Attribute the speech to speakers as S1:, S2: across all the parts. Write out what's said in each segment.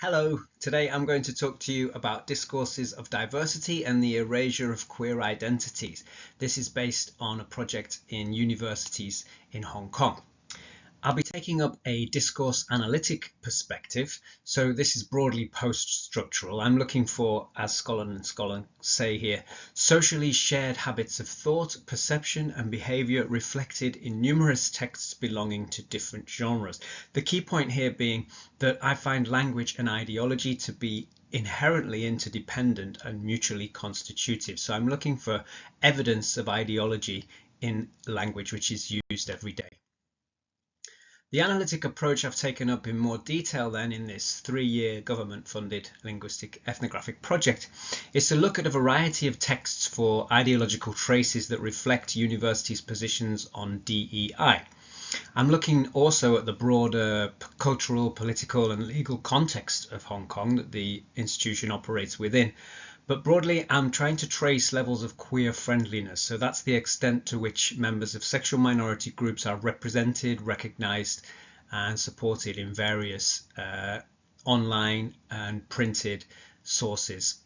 S1: Hello, today I'm going to talk to you about discourses of diversity and the erasure of queer identities. This is based on a project in universities in Hong Kong. I'll be taking up a discourse analytic perspective, so this is broadly post-structural. I'm looking for, as Scollon Scollon say here, socially shared habits of thought, perception and behaviour reflected in numerous texts belonging to different genres. The key point here being that I find language and ideology to be inherently interdependent and mutually constitutive. So I'm looking for evidence of ideology in language which is used every day. The analytic approach I've taken up in more detail then in this 3-year government-funded linguistic ethnographic project is to look at a variety of texts for ideological traces that reflect universities' positions on DEI. I'm looking also at the broader cultural, political and legal context of Hong Kong that the institution operates within. But broadly, I'm trying to trace levels of queer friendliness. So that's the extent to which members of sexual minority groups are represented, recognised and supported in various online and printed sources.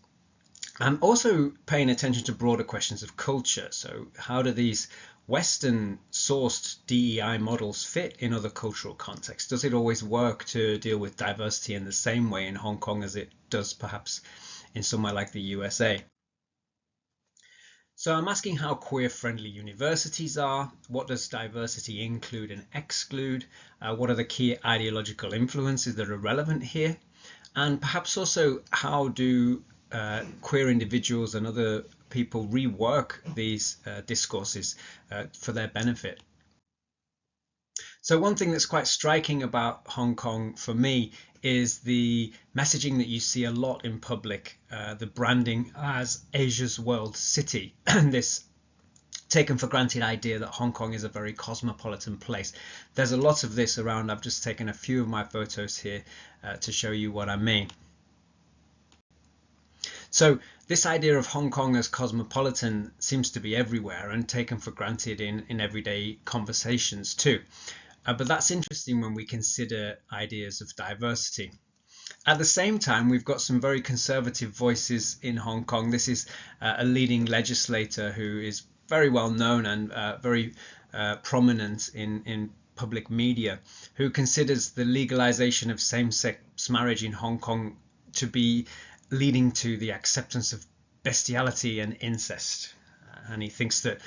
S1: I'm also paying attention to broader questions of culture. So how do these Western sourced DEI models fit in other cultural contexts? Does it always work to deal with diversity in the same way in Hong Kong as it does perhaps in somewhere like the USA? So I'm asking how queer-friendly universities are, what does diversity include and exclude, what are the key ideological influences that are relevant here, and perhaps also how do queer individuals and other people rework these discourses for their benefit. So one thing that's quite striking about Hong Kong for me is the messaging that you see a lot in public, the branding as Asia's world city, and this taken for granted idea that Hong Kong is a very cosmopolitan place. There's a lot of this around. I've just taken a few of my photos here to show you what I mean. So this idea of Hong Kong as cosmopolitan seems to be everywhere and taken for granted in everyday conversations too. But that's interesting when we consider ideas of diversity. At the same time, we've got some very conservative voices in Hong Kong. This is a leading legislator who is very well known and very prominent in public media, who considers the legalization of same-sex marriage in Hong Kong to be leading to the acceptance of bestiality and incest. And he thinks that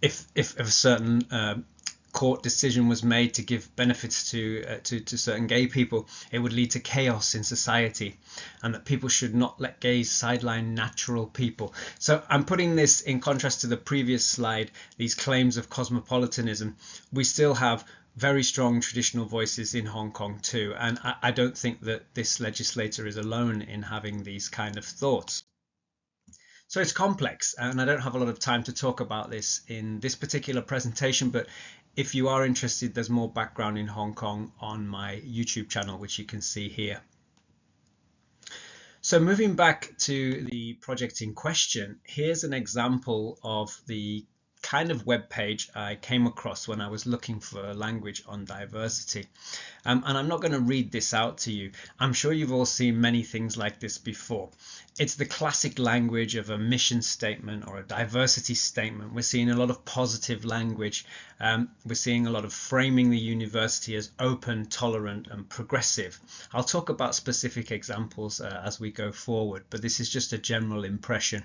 S1: if a certain court decision was made to give benefits to certain gay people, it would lead to chaos in society, and that people should not let gays sideline natural people. So I'm putting this in contrast to the previous slide, these claims of cosmopolitanism. We still have very strong traditional voices in Hong Kong too, and I don't think that this legislator is alone in having these kind of thoughts. So it's complex, and I don't have a lot of time to talk about this in this particular presentation, but if you are interested, there's more background in Hong Kong on my YouTube channel, which you can see here. So moving back to the project in question, here's an example of the kind of web page I came across when I was looking for language on diversity. And I'm not going to read this out to you. I'm sure you've all seen many things like this before. It's the classic language of a mission statement or a diversity statement. We're seeing a lot of positive language. We're seeing a lot of framing the university as open, tolerant and progressive. I'll talk about specific examples as we go forward, but this is just a general impression.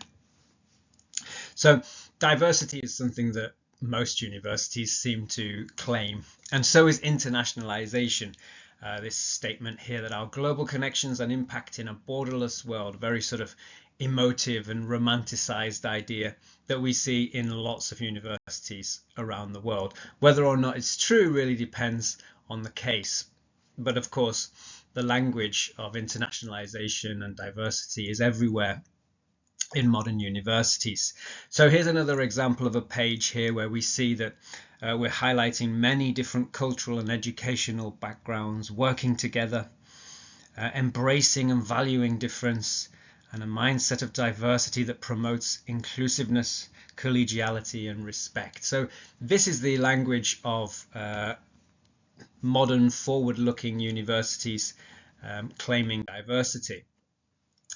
S1: So diversity is something that most universities seem to claim, and so is internationalization. This statement here that our global connections and impact in a borderless world, very sort of emotive and romanticized idea that we see in lots of universities around the world. Whether or not it's true really depends on the case. But of course, the language of internationalization and diversity is everywhere in modern universities. So here's another example of a page here where we see that we're highlighting many different cultural and educational backgrounds working together, embracing and valuing difference, and a mindset of diversity that promotes inclusiveness, collegiality and respect. So this is the language of modern forward-looking universities claiming diversity.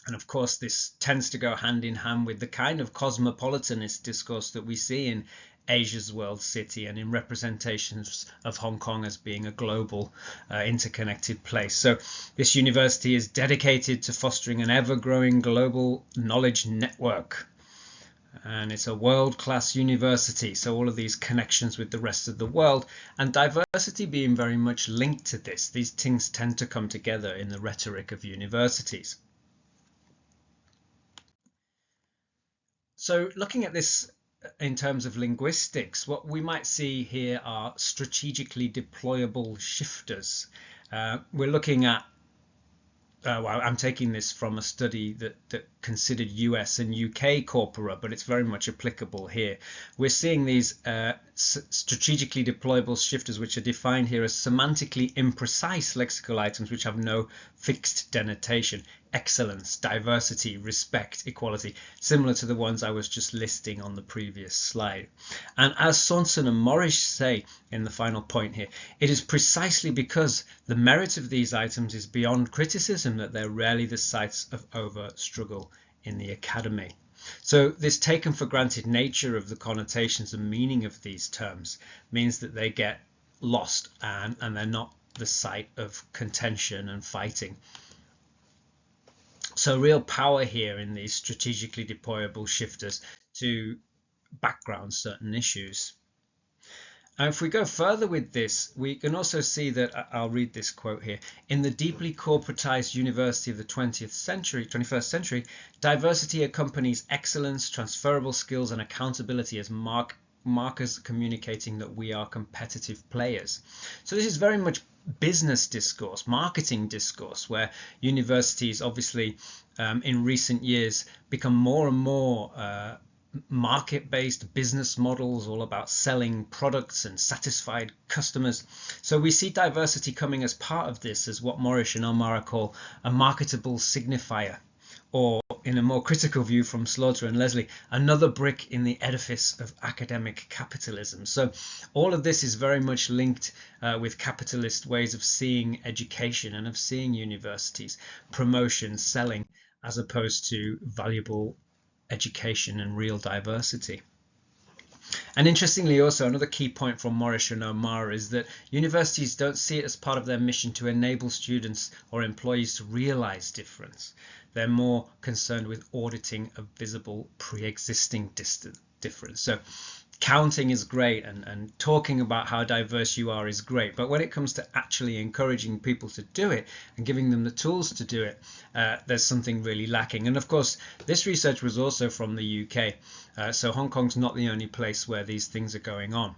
S1: And of course, this tends to go hand in hand with the kind of cosmopolitanist discourse that we see in Asia's world city and in representations of Hong Kong as being a global interconnected place. So this university is dedicated to fostering an ever-growing global knowledge network. And it's a world-class university, so all of these connections with the rest of the world, and diversity being very much linked to this. These things tend to come together in the rhetoric of universities. So looking at this in terms of linguistics, what we might see here are strategically deployable shifters. We're looking at well, I'm taking this from a study that considered US and UK corpora, but it's very much applicable here. We're seeing these strategically deployable shifters, which are defined here as semantically imprecise lexical items which have no fixed denotation. Excellence, diversity, respect, equality, similar to the ones I was just listing on the previous slide. And as Sauntson and Morrish say in the final point here, it is precisely because the merit of these items is beyond criticism that they're rarely the sites of over struggle in the academy. So this taken for granted nature of the connotations and meaning of these terms means that they get lost and they're not the site of contention and fighting. So real power here in these strategically deployable shifters to background certain issues. And if we go further with this, we can also see that, I'll read this quote here, in the deeply corporatized university of the 21st century, diversity accompanies excellence, transferable skills, and accountability as markers communicating that we are competitive players. So this is very much business discourse, marketing discourse, where universities obviously in recent years become more and more market-based business models, all about selling products and satisfied customers. So we see diversity coming as part of this as what Morrish and O Mara call a marketable signifier, or in a more critical view from Slaughter and Leslie, another brick in the edifice of academic capitalism. So all of this is very much linked with capitalist ways of seeing education and of seeing universities, promotion, selling, as opposed to valuable education and real diversity. And interestingly also, another key point from Morrish and O Mara is that universities don't see it as part of their mission to enable students or employees to realize difference. They're more concerned with auditing a visible pre-existing difference. So counting is great and talking about how diverse you are is great, but when it comes to actually encouraging people to do it and giving them the tools to do it, there's something really lacking. And of course, this research was also from the UK, so Hong Kong's not the only place where these things are going on.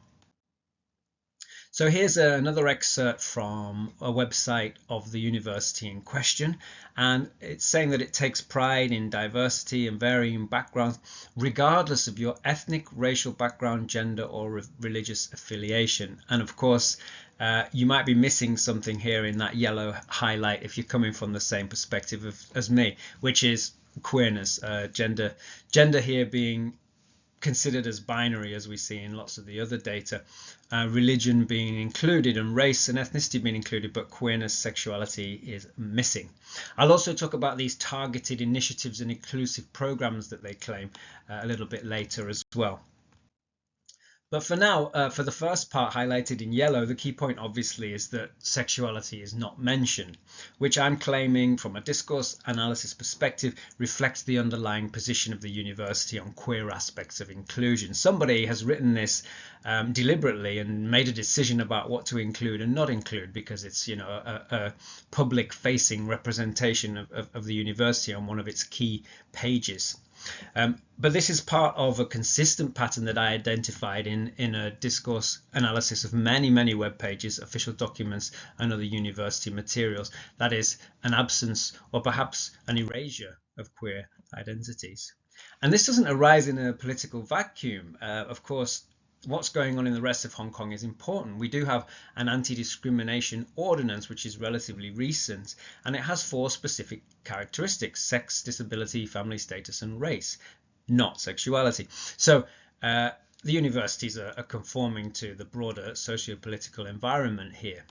S1: So here's another excerpt from a website of the university in question, and it's saying that it takes pride in diversity and varying backgrounds, regardless of your ethnic, racial background, gender, or religious affiliation. And of course, you might be missing something here in that yellow highlight if you're coming from the same perspective as me, which is queerness, gender here being considered as binary, as we see in lots of the other data, religion being included and race and ethnicity being included, but queerness, sexuality is missing. I'll also talk about these targeted initiatives and inclusive programs that they claim a little bit later as well. But for now, for the first part highlighted in yellow, the key point obviously is that sexuality is not mentioned, which I'm claiming from a discourse analysis perspective reflects the underlying position of the university on queer aspects of inclusion. Somebody has written this deliberately and made a decision about what to include and not include because it's, you know, a public facing representation of the university on one of its key pages. But this is part of a consistent pattern that I identified in a discourse analysis of many web pages, official documents, and other university materials. That is an absence or perhaps an erasure of queer identities. And this doesn't arise in a political vacuum. Of course, what's going on in the rest of Hong Kong is important. We do have an anti-discrimination ordinance which is relatively recent, and it has 4 specific characteristics: sex, disability, family status, and race, not sexuality. So the universities are conforming to the broader socio-political environment here.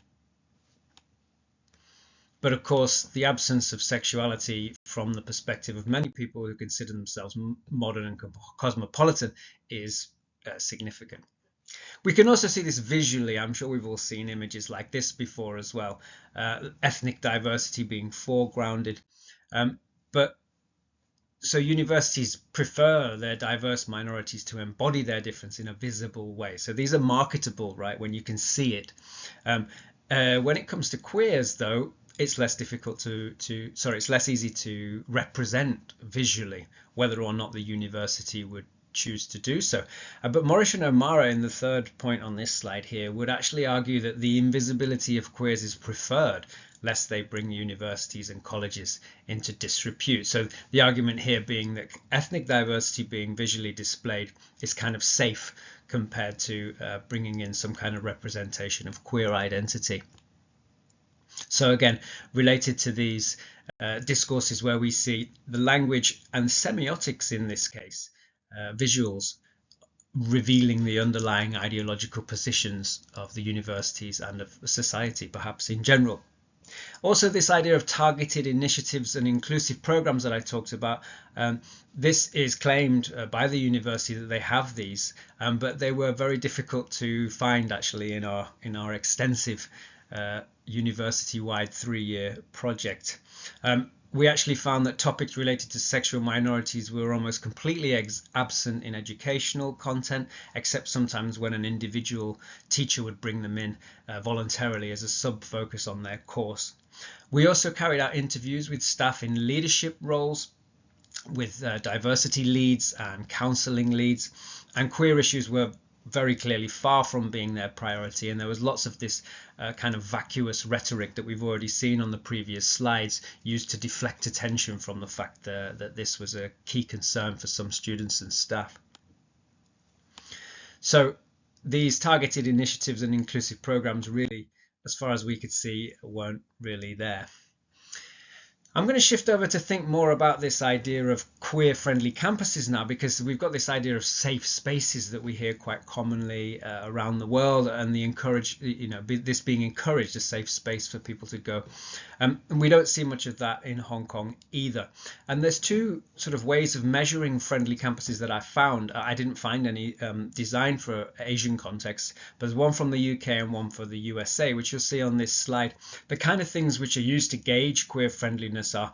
S1: But of course, the absence of sexuality from the perspective of many people who consider themselves modern and cosmopolitan is significant. We can also see this visually. I'm sure we've all seen images like this before as well. Ethnic diversity being foregrounded. But so universities prefer their diverse minorities to embody their difference in a visible way. So these are marketable, right, when you can see it. When it comes to queers, though, it's less difficult it's less easy to represent visually, whether or not the university would choose to do so. But Morrish and O Mara, in the third point on this slide here, would actually argue that the invisibility of queers is preferred, lest they bring universities and colleges into disrepute. So the argument here being that ethnic diversity being visually displayed is kind of safe compared to bringing in some kind of representation of queer identity. So again, related to these discourses where we see the language and semiotics in this case, visuals revealing the underlying ideological positions of the universities and of society, perhaps in general. Also, this idea of targeted initiatives and inclusive programs that I talked about, this is claimed by the university that they have these, but they were very difficult to find actually in our extensive university-wide 3-year project. We actually found that topics related to sexual minorities were almost completely absent in educational content, except sometimes when an individual teacher would bring them in voluntarily as a sub-focus on their course. We also carried out interviews with staff in leadership roles, with diversity leads and counselling leads, and queer issues were very clearly far from being their priority, and there was lots of this kind of vacuous rhetoric that we've already seen on the previous slides used to deflect attention from the fact that this was a key concern for some students and staff. So these targeted initiatives and inclusive programs really, as far as we could see, weren't really there. I'm going to shift over to think more about this idea of queer-friendly campuses now, because we've got this idea of safe spaces that we hear quite commonly around the world, and this being encouraged, a safe space for people to go. And we don't see much of that in Hong Kong either. And there's two sort of ways of measuring friendly campuses that I found. I didn't find any designed for Asian contexts, but there's one from the UK and one for the USA, which you'll see on this slide. The kind of things which are used to gauge queer friendliness are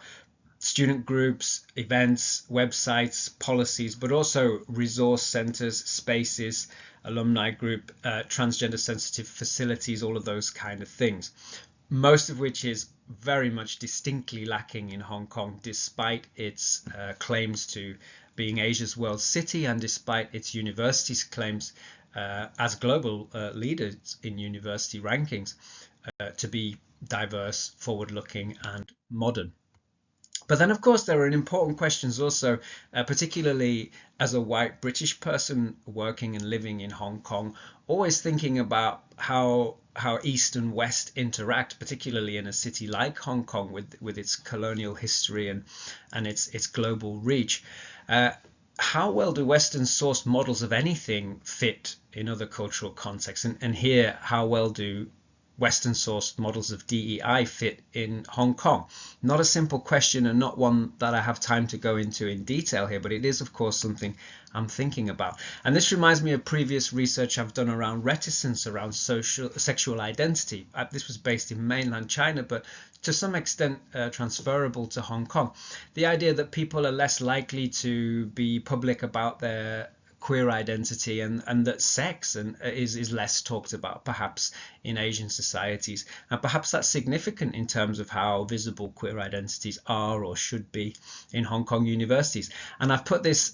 S1: student groups, events, websites, policies, but also resource centres, spaces, alumni group, transgender sensitive facilities, all of those kind of things. Most of which is very much distinctly lacking in Hong Kong, despite its claims to being Asia's world city and despite its university's claims as global leaders in university rankings to be diverse, forward-looking and modern. But then, of course, there are important questions also, particularly as a white British person working and living in Hong Kong, always thinking about how East and West interact, particularly in a city like Hong Kong with its colonial history and its global reach. How well do Western sourced models of anything fit in other cultural contexts? And here, how well do Western sourced models of DEI fit in Hong Kong? Not a simple question, and not one that I have time to go into in detail here, but it is of course something I'm thinking about. And this reminds me of previous research I've done around reticence around sexual identity. This was based in mainland China, but to some extent transferable to Hong Kong. The idea that people are less likely to be public about their queer identity and that sex is less talked about perhaps in Asian societies, and perhaps that's significant in terms of how visible queer identities are or should be in Hong Kong universities. And I've put this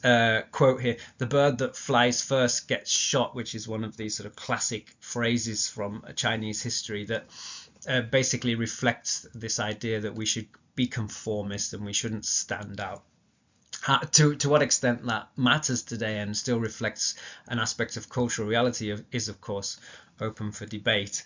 S1: quote here: "The bird that flies first gets shot," which is one of these sort of classic phrases from Chinese history that basically reflects this idea that we should be conformist and we shouldn't stand out. To what extent that matters today and still reflects an aspect of cultural reality is of course open for debate.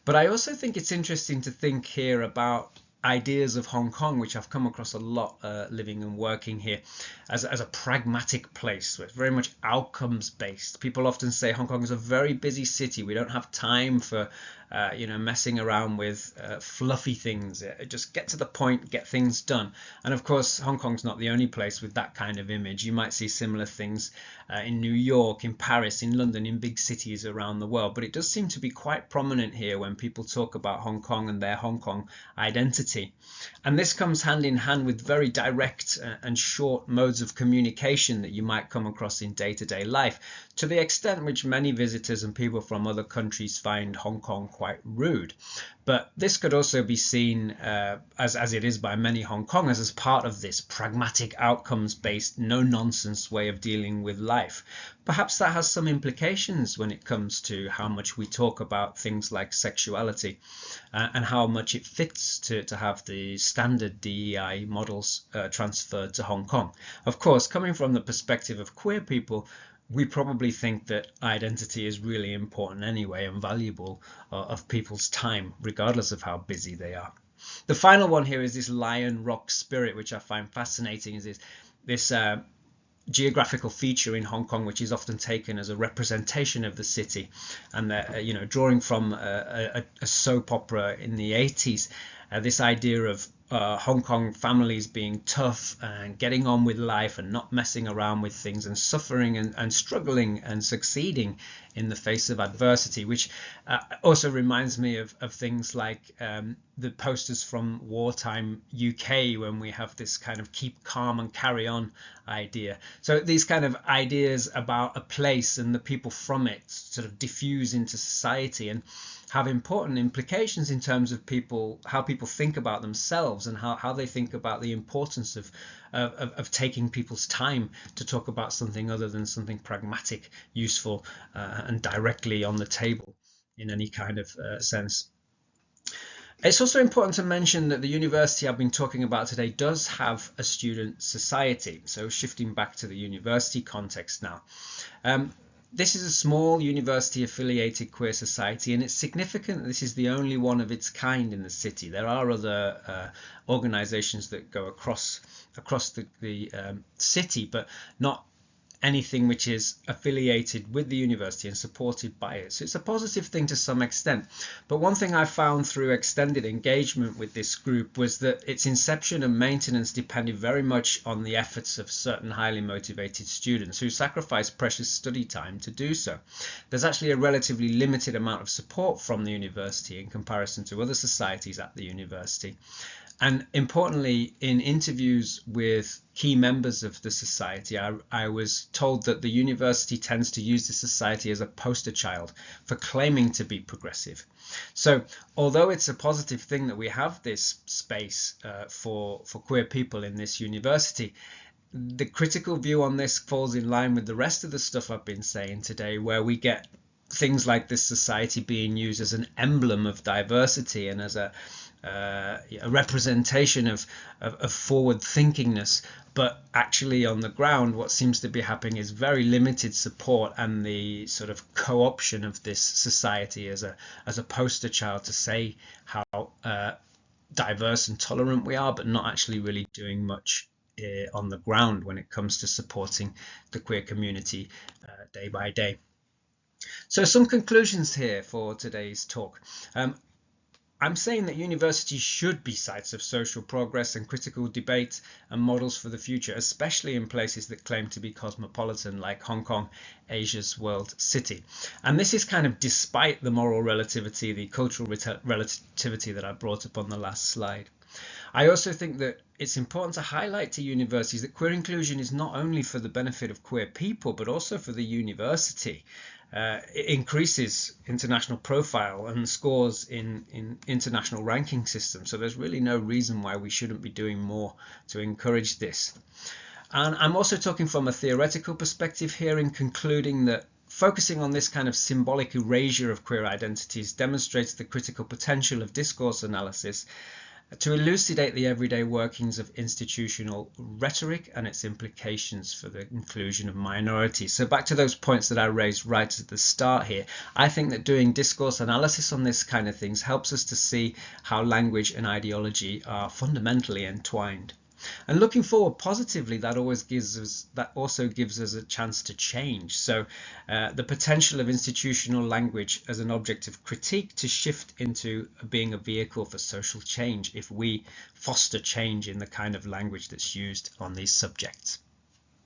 S1: But I also think it's interesting to think here about ideas of Hong Kong, which I've come across a lot living and working here, as a pragmatic place where it's very much outcomes based. People often say Hong Kong is a very busy city. We don't have time for messing around with fluffy things. Just get to the point, get things done. And of course, Hong Kong's not the only place with that kind of image. You might see similar things in New York, in Paris, in London, in big cities around the world. But it does seem to be quite prominent here when people talk about Hong Kong and their Hong Kong identity. And this comes hand in hand with very direct and short modes of communication that you might come across in day-to-day life, to the extent which many visitors and people from other countries find Hong Kong quite rude. But this could also be seen, as it is by many Hong Kongers, as part of this pragmatic, outcomes-based, no-nonsense way of dealing with life. Perhaps that has some implications when it comes to how much we talk about things like sexuality and how much it fits to have the standard DEI models transferred to Hong Kong. Of course, coming from the perspective of queer people, we probably think that identity is really important anyway and valuable of people's time, regardless of how busy they are. The final one here is this lion rock spirit, which I find fascinating, is this geographical feature in Hong Kong, which is often taken as a representation of the city, and drawing from a soap opera in the 80s, this idea of Hong Kong families being tough and getting on with life and not messing around with things and suffering and struggling and succeeding in the face of adversity, which also reminds me of things like the posters from wartime UK, when we have this kind of keep calm and carry on idea. So these kind of ideas about a place and the people from it sort of diffuse into society and have important implications in terms of how people think about themselves and how they think about the importance of taking people's time to talk about something other than something pragmatic, useful, and directly on the table in any kind of sense. It's also important to mention that the university I've been talking about today does have a student society. So shifting back to the university context now. This is a small university-affiliated queer society, and it's significant that this is the only one of its kind in the city. There are other organisations that go across the city, but not anything which is affiliated with the university and supported by it. So it's a positive thing to some extent. But one thing I found through extended engagement with this group was that its inception and maintenance depended very much on the efforts of certain highly motivated students who sacrificed precious study time to do so. There's actually a relatively limited amount of support from the university in comparison to other societies at the university. And importantly, in interviews with key members of the society, I was told that the university tends to use the society as a poster child for claiming to be progressive. So although it's a positive thing that we have this space for queer people in this university, the critical view on this falls in line with the rest of the stuff I've been saying today, where we get things like this society being used as an emblem of diversity and as a representation of forward thinkingness, but actually on the ground what seems to be happening is very limited support and the sort of co-option of this society as a poster child to say how diverse and tolerant we are, but not actually really doing much on the ground when it comes to supporting the queer community day by day. So some conclusions here for today's talk. I'm saying that universities should be sites of social progress and critical debate and models for the future, especially in places that claim to be cosmopolitan like Hong Kong, Asia's world city. And this is kind of despite the moral relativity, the cultural relativity that I brought up on the last slide. I also think that it's important to highlight to universities that queer inclusion is not only for the benefit of queer people, but also for the university. It increases international profile and scores in international ranking systems. So there's really no reason why we shouldn't be doing more to encourage this. And I'm also talking from a theoretical perspective here in concluding that focusing on this kind of symbolic erasure of queer identities demonstrates the critical potential of discourse analysis to elucidate the everyday workings of institutional rhetoric and its implications for the inclusion of minorities. So back to those points that I raised right at the start here, I think that doing discourse analysis on this kind of things helps us to see how language and ideology are fundamentally entwined. And looking forward positively, that also gives us a chance to change. So the potential of institutional language as an object of critique to shift into being a vehicle for social change if we foster change in the kind of language that's used on these subjects.